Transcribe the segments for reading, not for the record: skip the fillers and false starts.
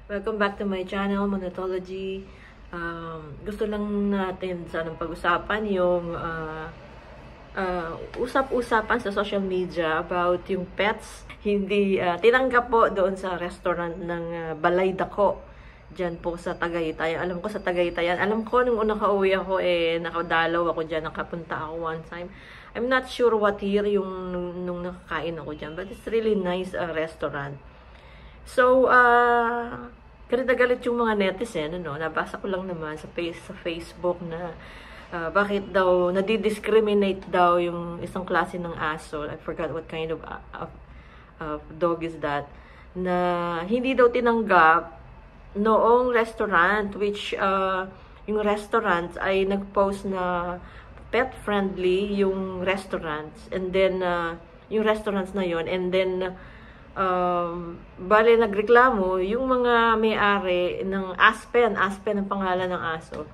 Welcome back to my channel, Monetology. Gusto lang natin sanang pag-usapan yung usap-usapan sa social media about yung pets. Hindi tinanggap po doon sa restaurant ng Balay Dako. Diyan po sa Tagaytay. Alam ko sa Tagaytay. Alam ko nung una kauwi ako nakadalaw ako diyan, nakapunta ako one time. I'm not sure what year yung nung nakakain ako diyan, but it's really nice restaurant. So, galit na galit yung mga netizen, nabasa ko lang naman sa Facebook na bakit daw, nadidiscriminate daw yung isang klase ng aso. I forgot what kind of dog is that. Na hindi daw tinanggap noong restaurant, which yung restaurant ay nag-post na pet-friendly yung restaurants. And then, yung restaurants na yon, and then, bale nagreklamo yung mga may-ari ng Aspen ang pangalan ng aso,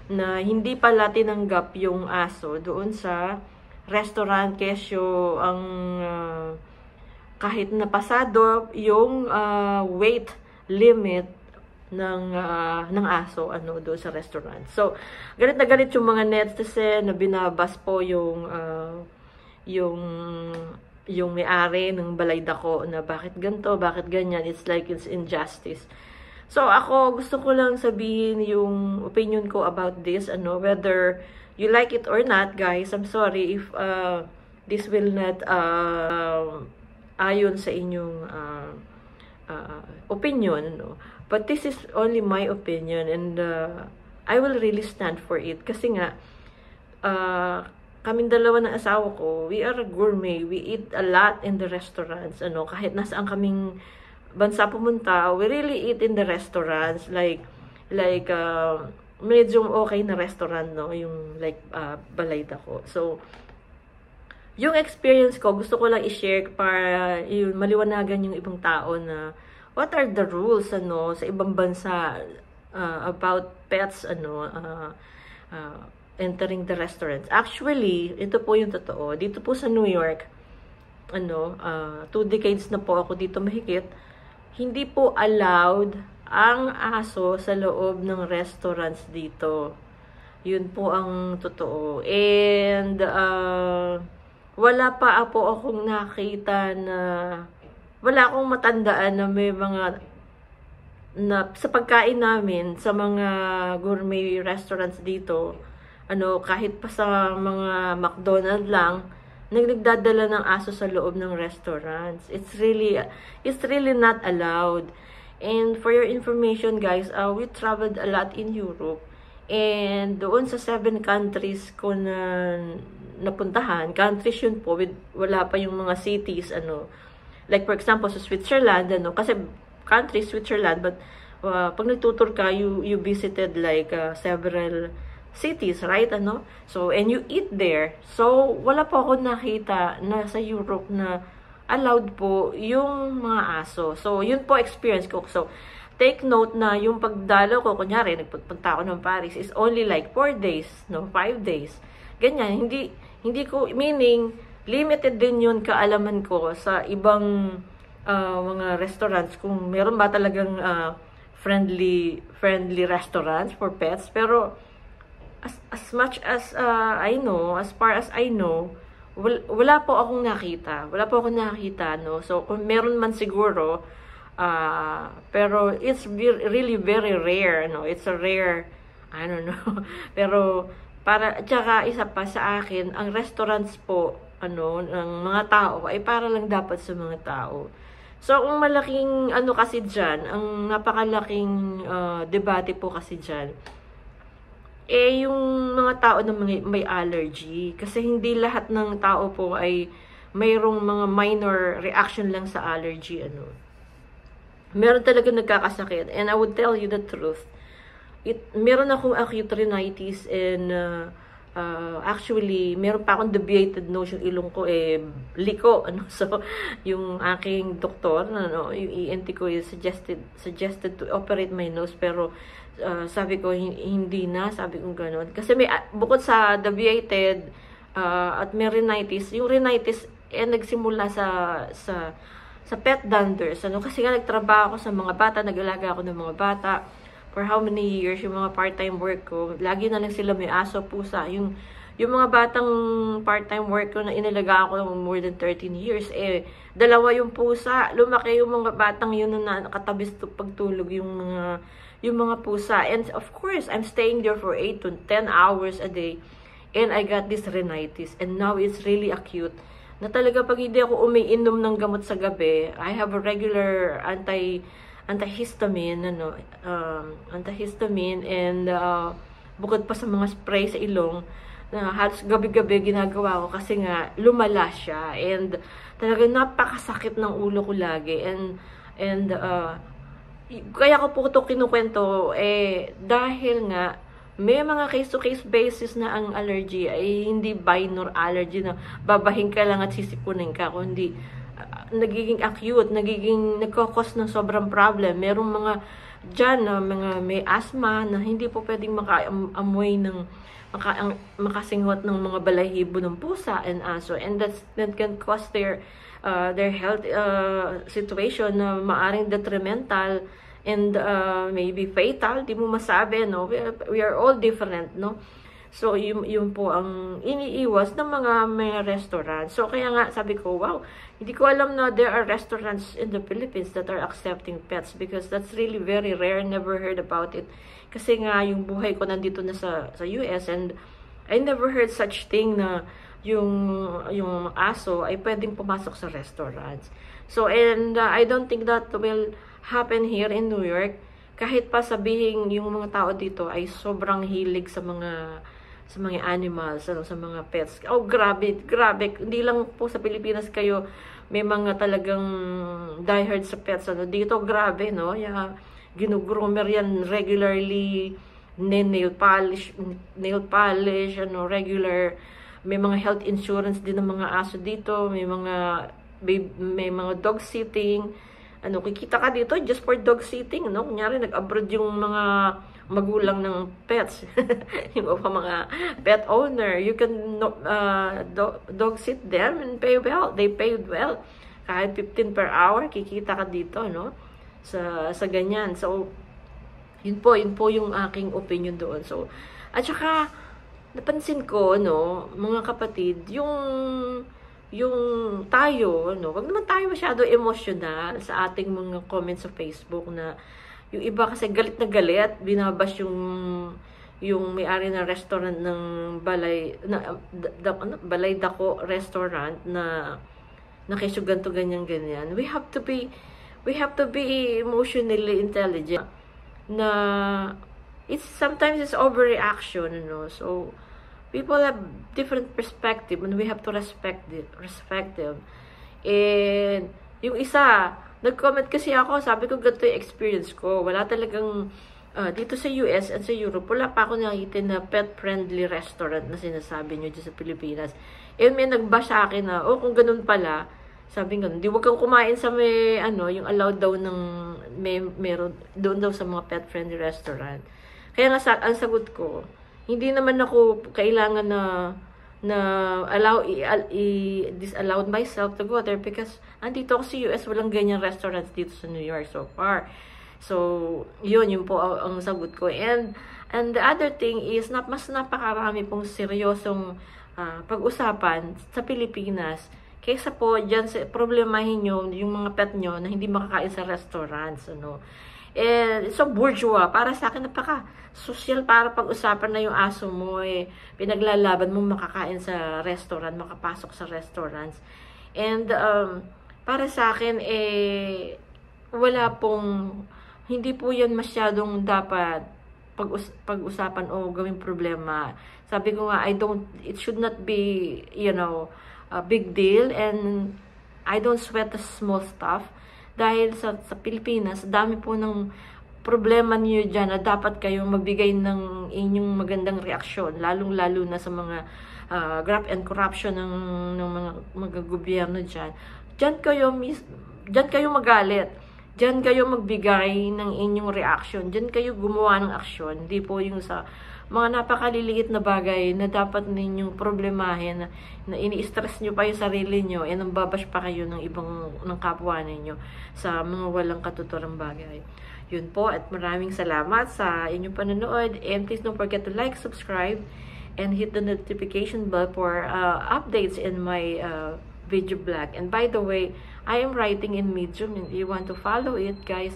na hindi pala tinanggap yung aso doon sa restaurant kesyo ang kahit napasado yung weight limit ng aso doon sa restaurant. So galit na galit yung mga netizen na binabas po yung may-ari ng Balay Dako na bakit ganito, bakit ganyan. It's like it's injustice. So ako gusto ko lang sabihin yung opinion ko about this, whether you like it or not, guys. I'm sorry if this will not ayon sa inyong opinion, but this is only my opinion, and I will really stand for it kasi nga kaming dalawa ng asawa ko, we are a gourmet. We eat a lot in the restaurants. Kahit nasaan kaming bansa pumunta, we really eat in the restaurants. Like medyo okay na restaurant, yung like Balay Dako. So, yung experience ko, gusto ko lang i-share para yun, maliwanagan yung ibang tao na what are the rules, sa ibang bansa about pets, entering the restaurants. Actually, ito po yung totoo. Dito po sa New York, 2 decades na po ako dito mahigit, hindi po allowed ang aso sa loob ng restaurants dito. Yun po ang totoo. And, wala pa po akong nakita na, wala akong matandaan na may mga, na sa pagkain namin, sa mga gourmet restaurants dito, kahit pa sa mga McDonald's lang, nagdadala ng aso sa loob ng restaurants. It's really not allowed. And for your information, guys, we traveled a lot in Europe. And doon sa 7 countries ko na napuntahan, countries yun po, wala pa yung mga cities, like for example, sa Switzerland, kasi country Switzerland, but pag nagtutur ka, you visited like several cities, right? So, and you eat there. So, wala po ako nakita na sa Europe na allowed po yung mga aso. So, yun po experience ko. So, take note na yung pagdalo ko, kunyari, nagpunta ako ng Paris, is only like 4 days, 5 days. Ganyan, hindi ko, meaning, limited din yun kaalaman ko sa ibang mga restaurants, kung meron ba talagang friendly restaurants for pets. Pero, as much as I know, as far as I know, wala po akong nakita. So, kung meron man siguro, pero it's really very rare, It's a rare, I don't know. Pero, tsaka isa pa sa akin, ang restaurants po, ng mga tao, ay para lang dapat sa mga tao. So, kung malaking, kasi dyan, ang napakalaking debate po kasi dyan, yung mga tao na may allergy. Kasi hindi lahat ng tao po ay mayroong mga minor reaction lang sa allergy, Meron talaga nagkakasakit. And I would tell you the truth. Meron akong acute rhinitis, and actually, meron pa akong deviated nose, yung ilong ko, liko, So, yung aking doktor, yung ENT ko, suggested to operate my nose, pero, sabi ko, hindi na, sabi ko gano'n. Kasi bukod sa deviated, at may rhinitis, yung rhinitis, nagsimula sa sa pet danders, ano, kasi nga nagtrabaho ako sa mga bata, nag-alaga ako ng mga bata for how many years, yung mga part-time work ko, lagi na lang sila may aso, pusa, yung mga batang part-time work ko na inalaga ako ng more than 13 years, dalawa yung pusa, lumaki yung mga batang yun na nakatabis pagtulog yung mga pusa. And of course, I'm staying there for 8 to 10 hours a day. And I got this rhinitis. And now it's really acute. Na talaga pag hindi ako umiinom ng gamot sa gabi, I have a regular antihistamine, antihistamine, and bukod pa sa mga spray sa ilong, na halos gabi-gabi ginagawa ko kasi nga lumala siya. And talaga napakasakit ng ulo ko lagi. And kaya ko po ito kinukwento, dahil nga, may mga case-to-case basis na ang allergy ay hindi minor allergy na babahin ka lang at sisipunin ka, kundi nagiging acute, nagkakos ng sobrang problem. Merong mga dyan na mga may asthma na hindi po pwedeng makaamoy makasinghot ng mga balahibo ng pusa and aso, and that can cause their health situation na maaring detrimental and maybe fatal, di mo masabi, no? We are all different, no? So, yun po ang iniiwas ng mga restaurants. So, kaya nga, sabi ko, wow, hindi ko alam na there are restaurants in the Philippines that are accepting pets, because that's really very rare. Never heard about it. Kasi nga, yung buhay ko nandito na sa US, and I never heard such thing na yung aso ay pwedeng pumasok sa restaurants. So, and I don't think that will happen here in New York. Kahit pa sabihin yung mga tao dito ay sobrang hilig sa mga animals, sa mga pets. Oh, grabe. Hindi lang po sa Pilipinas kayo may mga talagang diehard sa pets. Dito, grabe, no? Ginugroomer yan regularly, nail polish, regular. May mga health insurance din ng mga aso dito, may mga dog sitting. Kikita ka dito just for dog sitting, no? Kunyari, nag-abroad yung mga magulang ng pets. Yung mga pet owner, you can dog sit them and pay well. They paid well. Kahit 15 per hour, kikita ka dito, no? Sa ganyan. So, yun po yung aking opinion doon. So, at saka, napansin ko, no, mga kapatid, yung tayo, wag naman tayo masyado emotional sa ating mga comments sa Facebook, na yung iba kasi galit na galit, binabash yung may-ari ng restaurant ng Balay Dako restaurant na nakisyo ganto ganyan. We have to be emotionally intelligent, na sometimes it's overreaction, so people have different perspective and we have to respect them. And yung isa, nag-comment kasi ako, sabi ko ganito yung experience ko. Wala talagang, dito sa US at sa Europe, wala pa ako nakita na pet-friendly restaurant na sinasabi nyo dyan sa Pilipinas. And may nag-bash sa akin na, kung ganun pala, sabi nga, di wag kang kumain sa yung allowed daw ng, meron, doon daw sa mga pet-friendly restaurant. Kaya nga, ang sagot ko, hindi naman ako kailangan na disallowed myself to go there, because andito ako sa US, walang ganyan restaurants dito sa New York so far. So, yun po ang sagot ko. And the other thing is, mas napakarami pong seryosong pag-usapan sa Pilipinas kaysa po dyan problemahin nyo yung mga pet nyo na hindi makakain sa restaurants, And so bourgeois, para sa akin napaka-social, para pag-usapan na yung aso mo, pinaglalaban mo makakain sa restaurant, makapasok sa restaurants. And para sa akin, hindi po yan masyadong dapat pag-usapan o gawing problema. Sabi ko nga, it should not be, a big deal, and I don't sweat the small stuff. Dahil sa Pilipinas, dami po ng problema niyo dyan na dapat kayong magbigay ng inyong magandang reaksyon, lalong-lalo na sa mga graft and corruption ng mga gobyerno dyan. Dyan kayo magalit. Diyan kayo magbigay ng inyong reaction. Diyan kayo gumawa ng aksyon. Hindi po yung sa mga napakaliliit na bagay na dapat ninyong problemahin, na ini-stress nyo pa yung sarili nyo, and nambabash pa kayo ng ibang, ng kapwa ninyo sa mga walang katuturang bagay. Yun po, at maraming salamat sa inyong panonood, and please don't forget to like, subscribe, and hit the notification bell for updates in my video blog. And by the way, I am writing in Medium, and if you want to follow it, guys,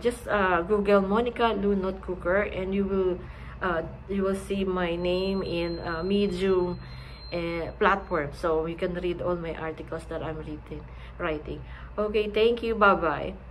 just Google Monica Lu Note Cooker, and you will see my name in Medium platform, so you can read all my articles that I'm writing. Okay, thank you, bye bye.